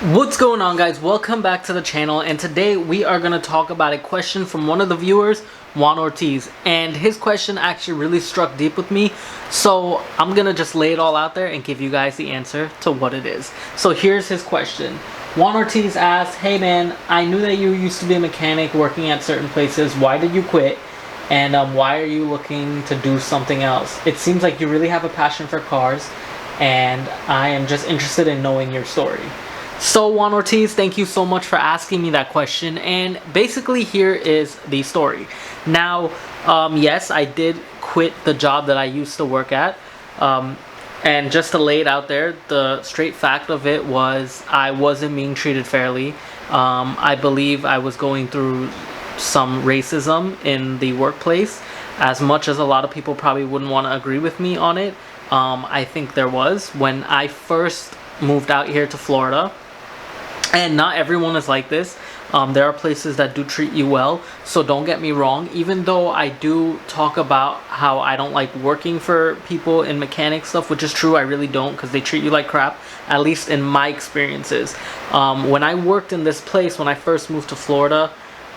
What's going on, guys? Welcome back to the channel, and today we are going to talk about a question from one of the viewers, Juan Ortiz, and his question actually really struck deep with me, so I'm going to just lay it all out there and give you guys the answer to what it is. So here's his question. Juan Ortiz asks, "Hey man, I knew that you used to be a mechanic working at certain places. Why did you quit? And why are you looking to do something else? It seems like you really have a passion for cars, and I am just interested in knowing your story." So Juan Ortiz, thank you so much for asking me that question, and basically here is the story. Now, yes, I did quit the job that I used to work at, and just to lay it out there, the straight fact of it was I wasn't being treated fairly. I believe I was going through some racism in the workplace. As much as a lot of people probably wouldn't want to agree with me on it, I think there was. When I first moved out here to Florida, and not everyone is like this. There are places that do treat you well, so don't get me wrong. Even though I do talk about how I don't like working for people in mechanic stuff, which is true, I really don't, because they treat you like crap, at least in my experiences. When I worked in this place, when I first moved to Florida,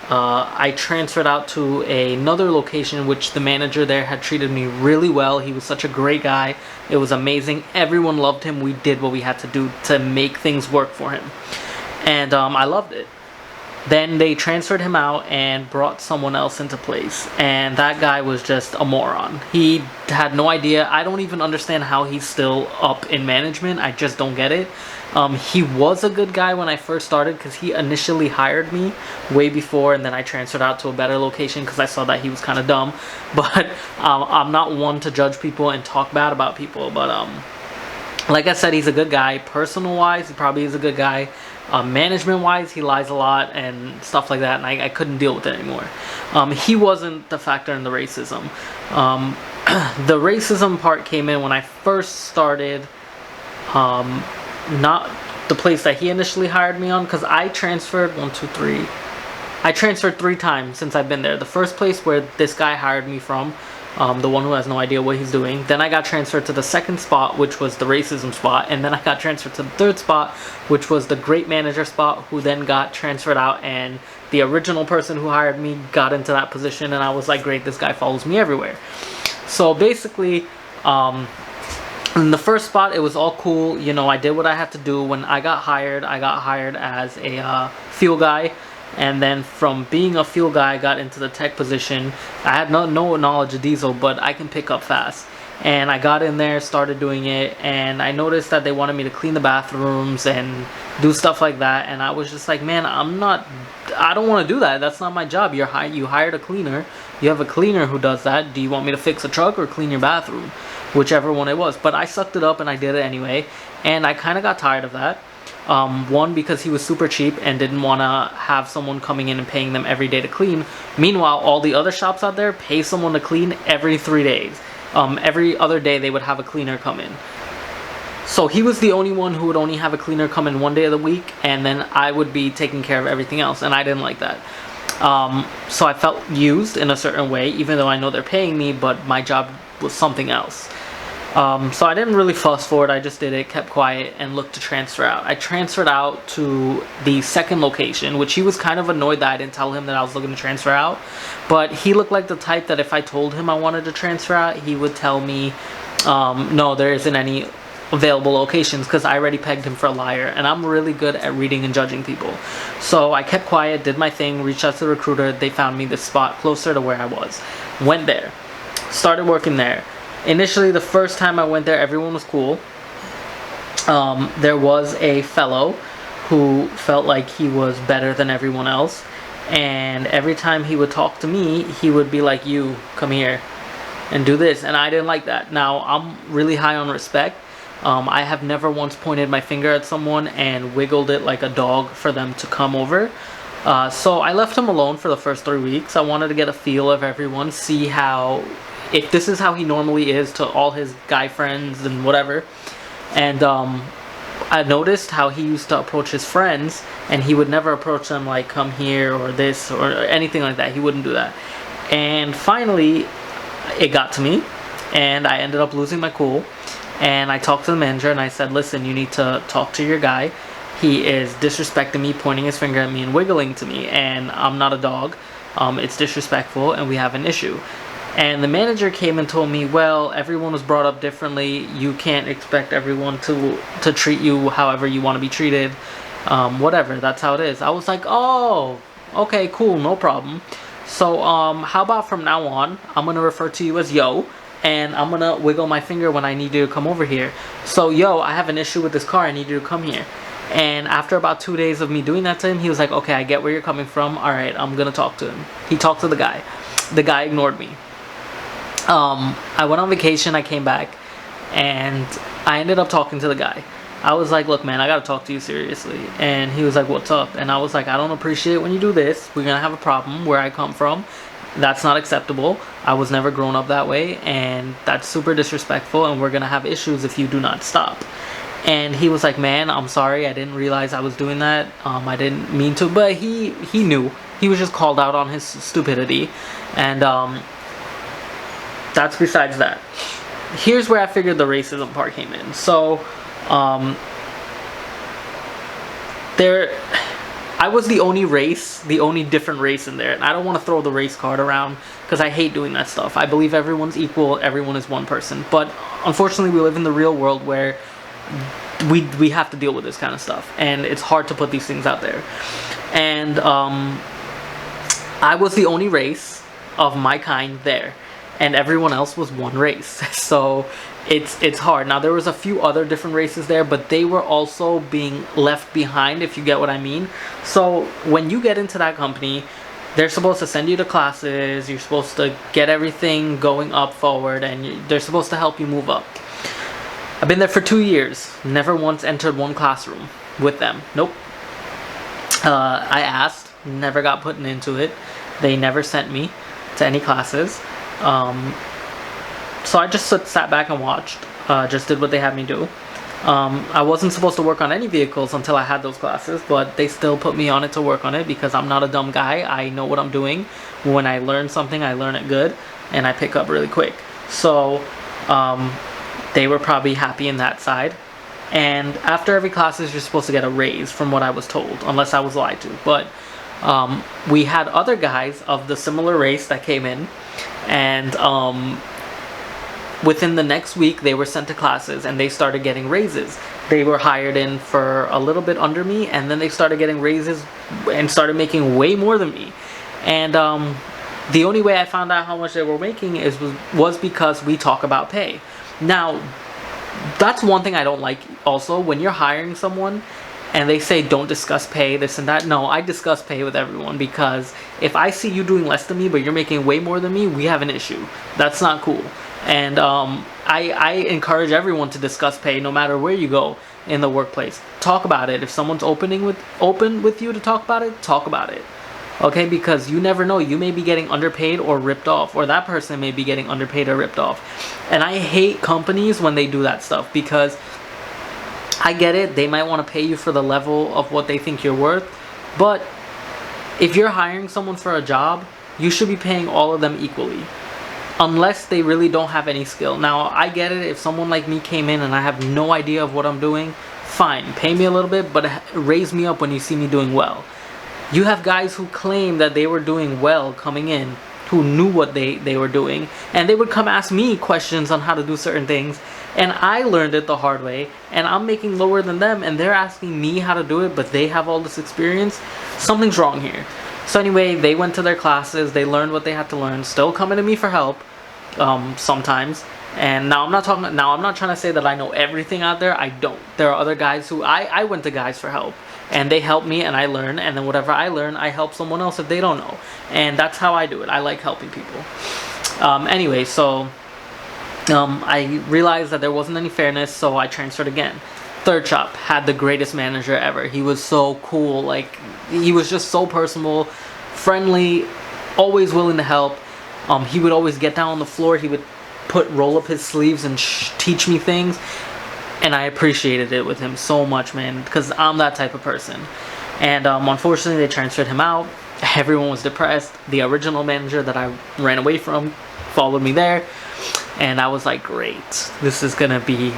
I transferred out to another location, which the manager there had treated me really well. He was such a great guy. It was amazing. Everyone loved him. We did what we had to do to make things work for him. And I loved it. Then they transferred him out and brought someone else into place. And that guy was just a moron. He had no idea. I don't even understand how he's still up in management. I just don't get it. He was a good guy when I first started because he initially hired me way before, and then I transferred out to a better location because I saw that he was kind of dumb. But I'm not one to judge people and talk bad about people. But like I said, he's a good guy. Personal-wise, he probably is a good guy. Management-wise, he lies a lot and stuff like that, and I couldn't deal with it anymore. He wasn't the factor in the racism. The racism part came in when I first started, not the place that he initially hired me on, because I transferred I transferred 3 times since I've been there. The first place where this guy hired me from, the one who has no idea what he's doing. Then I got transferred to the second spot, which was the racism spot, and then I got transferred to the third spot, which was the great manager spot, who then got transferred out, and the original person who hired me got into that position, and I was like, great, this guy follows me everywhere. So basically, in the first spot, it was all cool. You know, I did what I had to do. When I got hired as a fuel guy. And then from being a fuel guy, I got into the tech position. I had no knowledge of diesel, but I can pick up fast. And I got in there, started doing it, and I noticed that they wanted me to clean the bathrooms and do stuff like that. And I was just like, man, I don't want to do that. That's not my job. You hired a cleaner. You have a cleaner who does that. Do you want me to fix a truck or clean your bathroom? Whichever one it was. But I sucked it up and I did it anyway. And I kind of got tired of that. One, because he was super cheap and didn't want to have someone coming in and paying them every day to clean. Meanwhile, all the other shops out there pay someone to clean every 3 days. Every other day they would have a cleaner come in. So he was the only one who would only have a cleaner come in 1 day of the week, and then I would be taking care of everything else, and I didn't like that. So I felt used in a certain way, even though I know they're paying me, but my job was something else. So I didn't really fuss for it. I just did it, kept quiet, and looked to transfer out. I transferred out to the second location, which he was kind of annoyed that I didn't tell him that I was looking to transfer out. But he looked like the type that if I told him I wanted to transfer out, he would tell me, no, there isn't any available locations, because I already pegged him for a liar, and I'm really good at reading and judging people. So I kept quiet, did my thing, reached out to the recruiter. They found me this spot closer to where I was. Went there, started working there. Initially, the first time I went there, everyone was cool. There was a fellow who felt like he was better than everyone else, and every time he would talk to me, he would be like, "You, come here and do this," and I didn't like that. Now, I'm really high on respect. I have never once pointed my finger at someone and wiggled it like a dog for them to come over. So I left him alone for the first 3 weeks. I wanted to get a feel of everyone, see if this is how he normally is to all his guy friends and whatever. And I noticed how he used to approach his friends, and he would never approach them like, "Come here," or this, or anything like that. He wouldn't do that. And finally, it got to me, and I ended up losing my cool. And I talked to the manager and I said, "Listen, you need to talk to your guy. He is disrespecting me, pointing his finger at me, and wiggling to me, and I'm not a dog. It's disrespectful, and we have an issue. And the manager came and told me, well, everyone was brought up differently. You can't expect everyone to treat you however you want to be treated. Whatever, that's how it is. I was like, oh, okay, cool, no problem. So how about from now on, I'm going to refer to you as Yo, and I'm going to wiggle my finger when I need you to come over here. So, Yo, I have an issue with this car. I need you to come here. And after about 2 days of me doing that to him, he was like, okay, I get where you're coming from. All right, I'm going to talk to him. He talked to the guy. The guy ignored me. I went on vacation, I came back, and I ended up talking to the guy. I was like, look man, I gotta talk to you seriously. And he was like, what's up? And I was like, I don't appreciate when you do this. We're gonna have a problem where I come from. That's not acceptable. I was never grown up that way, and that's super disrespectful, and we're gonna have issues if you do not stop. And he was like, man, I'm sorry, I didn't realize I was doing that. I didn't mean to, but he knew. He was just called out on his stupidity. And that's besides that. Here's where I figured the racism part came in. So, I was the only different race in there. And I don't want to throw the race card around because I hate doing that stuff. I believe everyone's equal, everyone is one person. But unfortunately, we live in the real world where we have to deal with this kind of stuff. And it's hard to put these things out there. And I was the only race of my kind there. And everyone else was one race. So it's hard. Now there was a few other different races there, but they were also being left behind, if you get what I mean. So when you get into that company, they're supposed to send you to classes, you're supposed to get everything going up forward, and they're supposed to help you move up. I've been there for 2 years, never once entered one classroom with them. Nope. I asked, never got put into it. They never sent me to any classes. So I just sat back and watched, just did what they had me do. I wasn't supposed to work on any vehicles until I had those classes, but they still put me on it to work on it because I'm not a dumb guy. I know what I'm doing. When I learn something, I learn it good, and I pick up really quick. So they were probably happy in that side. And after every classes, you're supposed to get a raise from what I was told, unless I was lied to. But we had other guys of the similar race that came in, and within the next week they were sent to classes and they started getting raises. They were hired in for a little bit under me, and then they started getting raises and started making way more than me. And the only way I found out how much they were making was because we talk about pay. Now that's one thing I don't like also, when you're hiring someone and they say don't discuss pay, this and that. No, I discuss pay with everyone, because if I see you doing less than me but you're making way more than me, we have an issue. That's not cool. And I encourage everyone to discuss pay no matter where you go in the workplace. Talk about it. If someone's open with you to talk about it, talk about it. Okay, because you never know, you may be getting underpaid or ripped off, or that person may be getting underpaid or ripped off. And I hate companies when they do that stuff, because I get it, they might want to pay you for the level of what they think you're worth, but if you're hiring someone for a job, you should be paying all of them equally, unless they really don't have any skill. Now, I get it, if someone like me came in and I have no idea of what I'm doing, fine, pay me a little bit, but raise me up when you see me doing well. You have guys who claim that they were doing well coming in, who knew what they were doing, and they would come ask me questions on how to do certain things, and I learned it the hard way, and I'm making lower than them, and they're asking me how to do it, but they have all this experience. Something's wrong here. So anyway, they went to their classes, they learned what they had to learn, still coming to me for help sometimes. And now I'm not trying to say that I know everything out there. I don't. There are other guys who I went to guys for help, and they help me and I learn, and then whatever I learn, I help someone else if they don't know. And that's how I do it. I like helping people. Anyway, so I realized that there wasn't any fairness, so I transferred again. Third shop had the greatest manager ever. He was so cool. Like, he was just so personable, friendly, always willing to help. He would always get down on the floor. He would roll up his sleeves and teach me things, and I appreciated it with him so much, man, because I'm that type of person. And unfortunately, they transferred him out. Everyone was depressed. The original manager that I ran away from followed me there, and I was like, great, this is gonna be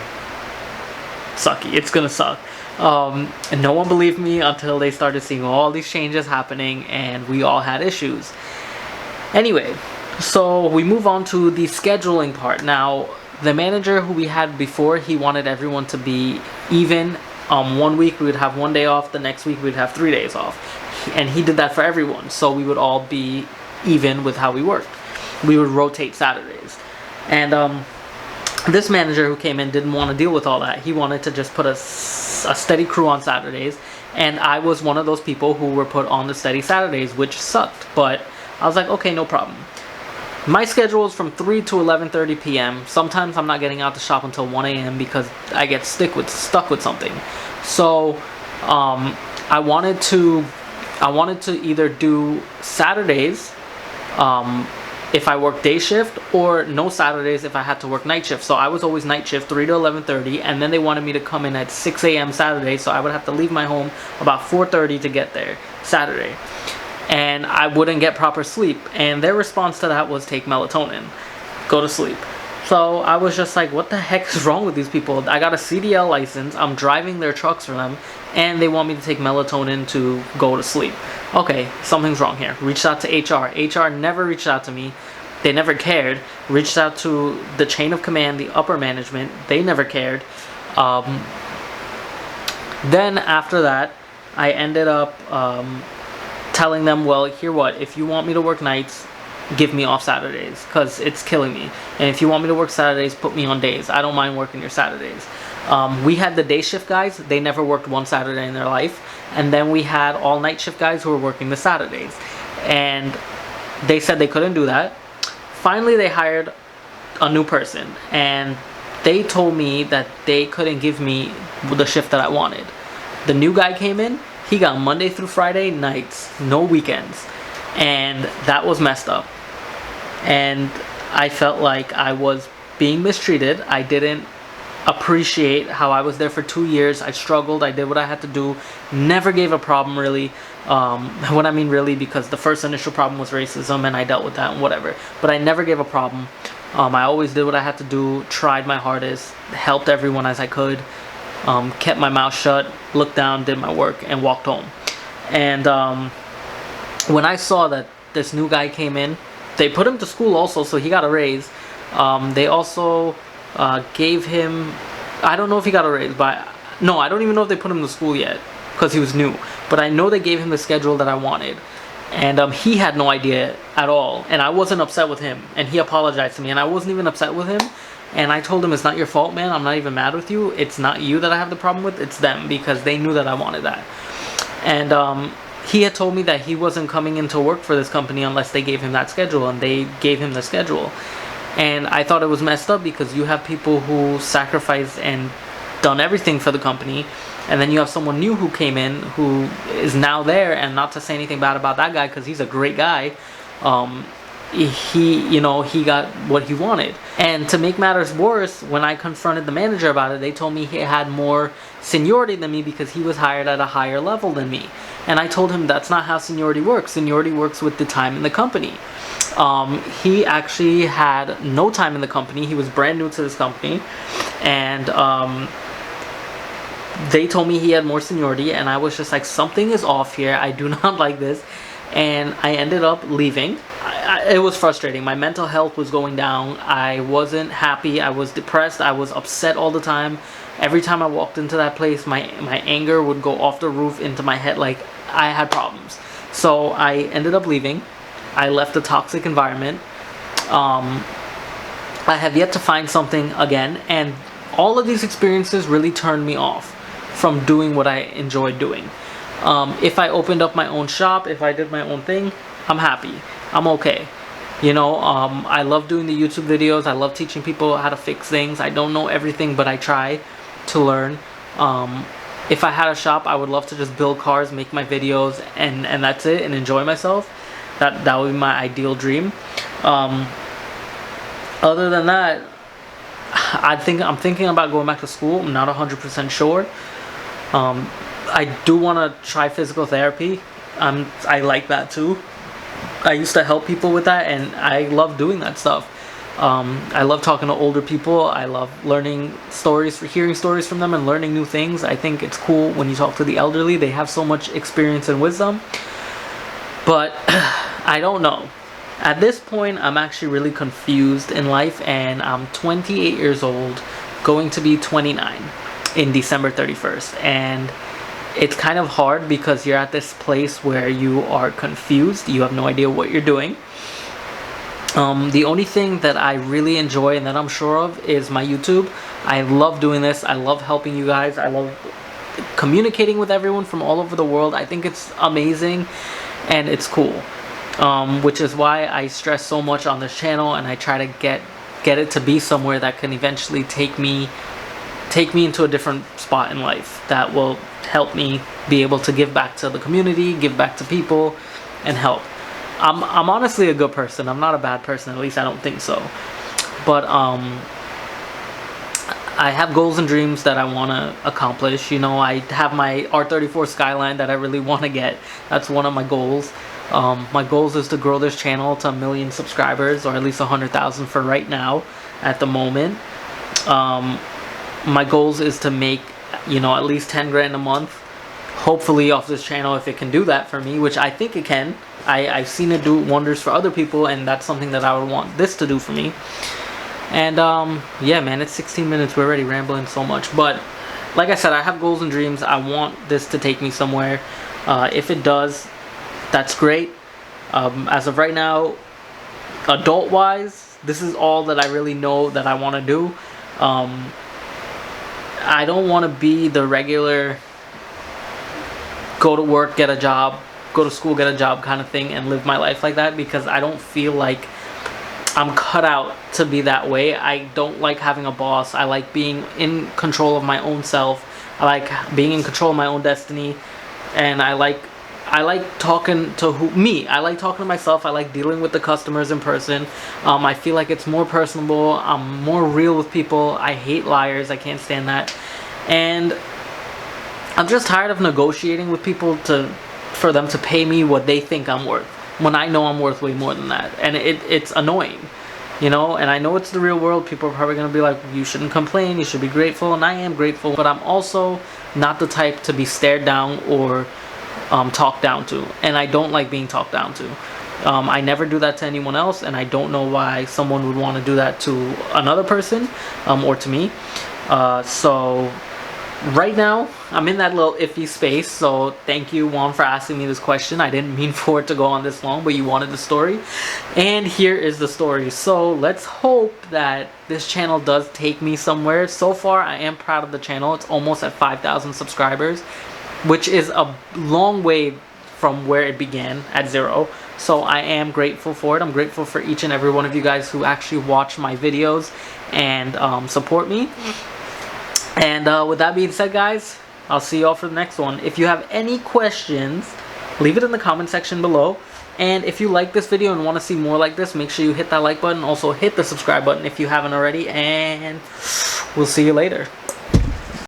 sucky. It's gonna suck. And no one believed me until they started seeing all these changes happening, and we all had issues. Anyway, so we move on to the scheduling part. Now, the manager who we had before, he wanted everyone to be even. 1 week we would have 1 day off, the next week we'd have 3 days off. And he did that for everyone, so we would all be even with how we worked. We would rotate Saturdays. And this manager who came in didn't want to deal with all that. He wanted to just put a steady crew on Saturdays, and I was one of those people who were put on the steady Saturdays, which sucked, but I was like, okay, no problem. My schedule is from 3 to 11:30 p.m. Sometimes I'm not getting out the shop until 1 a.m. because I get stuck with something. So I wanted to either do Saturdays if I work day shift, or no Saturdays if I had to work night shift. So I was always night shift, 3 to 11:30, and then they wanted me to come in at 6 a.m. Saturday, so I would have to leave my home about 4:30 to get there Saturday. And I wouldn't get proper sleep, and their response to that was take melatonin, go to sleep. So I was just like, what the heck is wrong with these people? I got a CDL license, I'm driving their trucks for them, and they want me to take melatonin to go to sleep. Okay, something's wrong here. Reached out to HR. HR never reached out to me. They never cared. Reached out to the chain of command, the upper management. They never cared. Then after that, I ended up telling them, well, here what, if you want me to work nights, give me off Saturdays, because it's killing me. And if you want me to work Saturdays, put me on days. I don't mind working your Saturdays. We had the day shift guys. They never worked one Saturday in their life. And then we had all night shift guys who were working the Saturdays. And they said they couldn't do that. Finally, they hired a new person. And they told me that they couldn't give me the shift that I wanted. The new guy came in. He got Monday through Friday nights, no weekends. And that was messed up. And I felt like I was being mistreated. I didn't appreciate how I was there for 2 years. I struggled. I did what I had to do. Never gave a problem, really. What I mean really, because the first initial problem was racism, and I dealt with that and whatever. But I never gave a problem. I always did what I had to do, tried my hardest, helped everyone as I could. Kept my mouth shut, looked down, did my work, and walked home. And when I saw that this new guy came in, they put him to school also, so he got a raise. They also gave him, I don't know if he got a raise, but no, I don't even know if they put him to school yet, because he was new. But I know they gave him the schedule that I wanted. And he had no idea at all, and I wasn't upset with him, and he apologized to me, and I wasn't even upset with him. And I told him, it's not your fault, man. I'm not even mad with you. It's not you that I have the problem with. It's them, because they knew that I wanted that. And he had told me that he wasn't coming into work for this company unless they gave him that schedule, and they gave him the schedule. And I thought it was messed up, because you have people who sacrificed and done everything for the company, and then you have someone new who came in who is now there. And not to say anything bad about that guy, because he's a great guy. He got what he wanted. And to make matters worse, when I confronted the manager about it, they told me he had more seniority than me because he was hired at a higher level than me. And I told him that's not how seniority works. Seniority works with the time in the company. He actually had no time in the company. He was brand new to this company. And they told me he had more seniority, and I was just like, something is off here. I do not like this. And I ended up leaving. It was frustrating. My mental health was going down. I wasn't happy. I was depressed. I was upset all the time. Every time I walked into that place, my anger would go off the roof into my head. Like, I had problems. So I ended up leaving. I left a toxic environment. I have yet to find something again. And all of these experiences really turned me off from doing what I enjoyed doing. If I opened up my own shop, if I did my own thing, I'm happy. I'm okay. I love doing the YouTube videos. I love teaching people how to fix things. I don't know everything, but I try to learn. If I had a shop, I would love to just build cars, make my videos, and that's it, and enjoy myself. That would be my ideal dream. Other than that, I'm thinking about going back to school. I'm not 100% sure. I do want to try physical therapy. I like that too. I used to help people with that, and I love doing that stuff. I love talking to older people. I love learning stories, hearing stories from them and learning new things. I think it's cool when you talk to the elderly. They have so much experience and wisdom. But I don't know. At this point, I'm actually really confused in life, and I'm 28 years old, going to be 29 in December 31st. And it's kind of hard because you're at this place where you are confused. You have no idea what you're doing. The only thing that I really enjoy and that I'm sure of is my YouTube. I love doing this. I love helping you guys. I love communicating with everyone from all over the world. I think it's amazing and it's cool. Which is why I stress so much on this channel, and I try to get it to be somewhere that can eventually take me into a different spot in life that will help me be able to give back to the community, give back to people, and help. I'm honestly a good person. I'm not a bad person, at least I don't think so. But I have goals and dreams that I want to accomplish. You know, I have my R34 Skyline that I really want to get. That's one of my goals. My goals is to grow this channel to 1 million subscribers, or at least 100,000 for right now at the moment. My goals is to make, you know, at least 10 grand a month, hopefully off this channel, if it can do that for me, which I think it can. I've seen it do wonders for other people, and that's something that I would want this to do for me. And yeah, man, it's 16 minutes. We're already rambling so much. But like I said, I have goals and dreams. I want this to take me somewhere. If it does, that's great. As of right now, adult wise, this is all that I really know that I want to do. I don't want to be the regular go to work, get a job, go to school, get a job kind of thing and live my life like that, because I don't feel like I'm cut out to be that way. I don't like having a boss. I like being in control of my own self. I like being in control of my own destiny, and I like talking to I like talking to myself. I like dealing with the customers in person. I feel like it's more personable. I'm more real with people. I hate liars. I can't stand that. And I'm just tired of negotiating with people for them to pay me what they think I'm worth, when I know I'm worth way more than that. And it's annoying, you know. And I know it's the real world. People are probably going to be like, you shouldn't complain, you should be grateful. And I am grateful, but I'm also not the type to be stared down or talked down to, and I don't like being talked down to. I never do that to anyone else, and I don't know why someone would want to do that to another person, or to me. So right now I'm in that little iffy space. So thank you, Juan, for asking me this question. I didn't mean for it to go on this long, but you wanted the story, and here is the story. So let's hope that this channel does take me somewhere. So far I am proud of the channel. It's almost at 5,000 subscribers, which is a long way from where it began at 0. So I am grateful for it. I'm grateful for each and every one of you guys who actually watch my videos and support me. And with that being said, guys, I'll see you all for the next one. If you have any questions, leave it in the comment section below. And if you like this video and want to see more like this, make sure you hit that like button. Also hit the subscribe button if you haven't already. And we'll see you later.